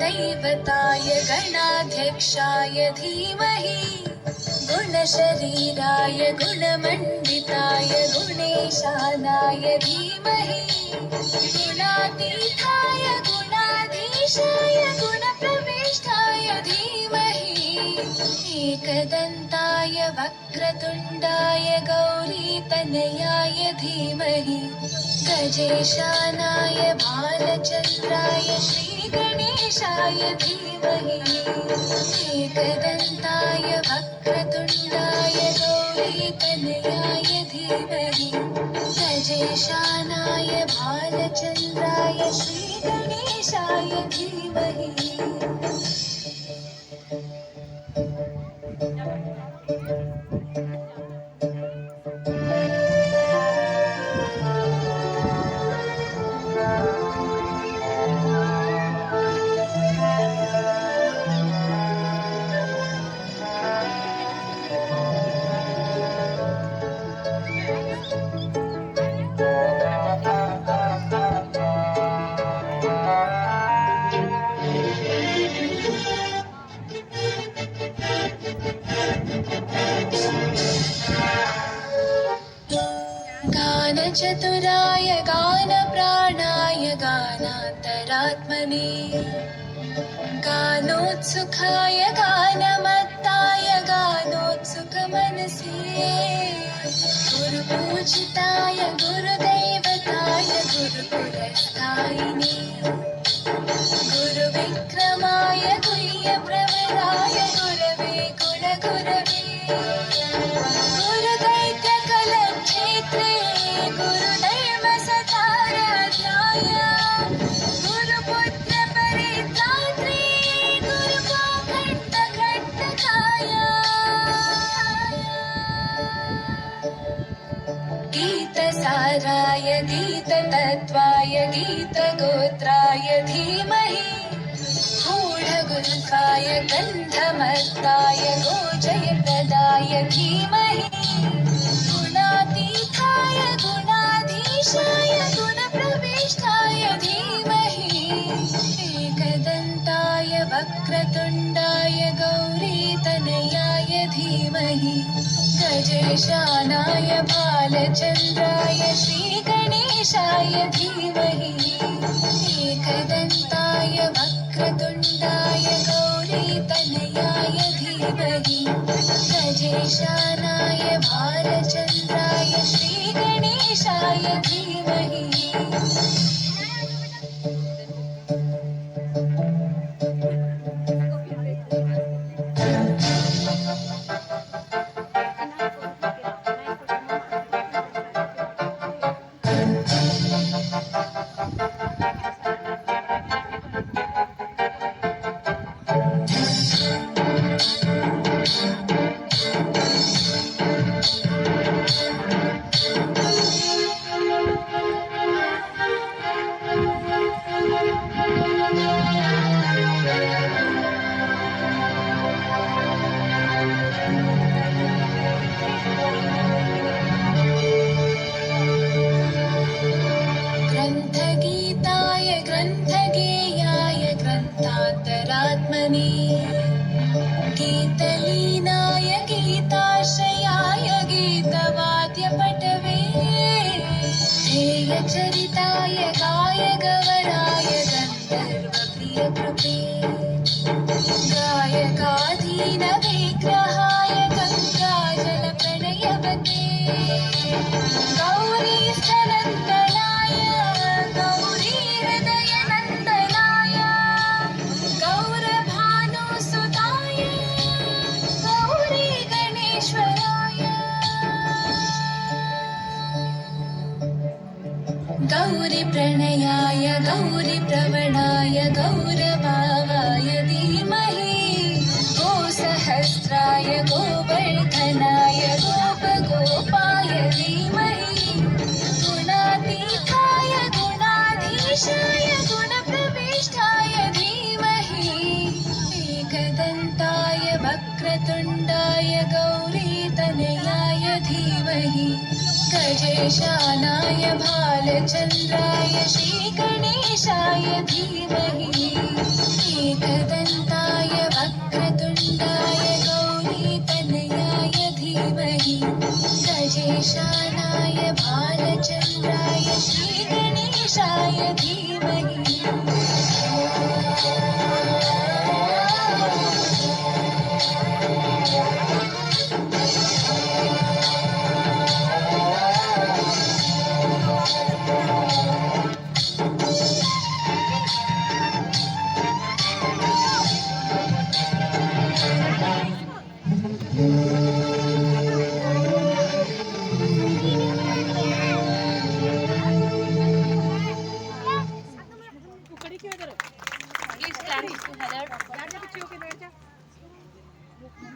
गुरुदैवताय गणाध्यक्षाय धीमहि गुणशरीराय गुणमण्डिताय गुणेशानाय धीमहि गुणातीताय गुणाधीशाय गुणप्रविष्टाय धीमहि एकदन्ताय वक्रतुण्डाय गौरीतनयाय धीमहि गजेशानाय भालचन्द्राय श्रीगणेशाय धीमहि एकदन्ताय वक्रतुण्डाय गौरीतनयाय धीमहि गजेशानाय भालचन्द्राय श्रीगणेशाय धीमहि। गानचतुराय गानप्राणाय गानान्तरात्मने गानोत्सुकाय गानमत्ताय गानोत्सुकमनसे गुरुपूजिताय गुरुदैवताय गुरुकुलस्थायिने गुरुविक्रमाय गुह्यप्रवराय गुरवे गुणगुरवे गुरुदैत्यकलक्षेत्रे गुरुदैवसताराध्याय गुरुपुत्रपरित्रात्रे गुरुपाखण्डखण्डकाय गीतसाराय गीततत्त्वाय गीतगोत्राय धीमहि गूढगुल्फाय गन्धमत्ताय गोजयप्रदाय धीमहि गुणातीताय गुणाधीशाय गुणप्रविष्टाय धीमहि एकदन्ताय वक्रतुण्डाय गौरीतनयाय धीमहि गजेशानाय भालचन्द्राय श्रीगणेशाय धीमहि एकदन्ताय वक्रतुण्डाय गौरीतनयाय धीमहि गजेशानाय भालचन्द्राय श्रीगणेशाय धीमहि। ग्रन्थगीताय ग्रन्थगेयाय ग्रन्थान्तरात्मने गीतलीनाय गीताश्रयाय गीतवाद्यपटवे ध्येयचरिताय गायगवराय गन्धर्वप्रियकृते गायकाधीनविग्रहाय गङ्गाजलप्रणयवते गौरीस्थनन्दनाय गौरीहृदयनन्दनाय गौरभानुसुताय गौरीगणेश्वराय गौरीप्रणयाय गौरीप्रवणाय गौरभावाय धीमहि गोसहस्राय गोवर्धनाय गोपगोपाय धीमहि गुणातीताय गुणाधीशाय गुणप्रविष्टाय धीमहि एकदन्ताय वक्रतुण्डाय गौरीतनयाय धीमहि गजेशानाय भाल बालचन्द्राय श्रीगणेशाय धीमहि एकदन्ताय वक्रतुण्डाय गौरीतनयाय धीमहि गजेशानाय भालचन्द्राय श्रीगणेशाय धीमहि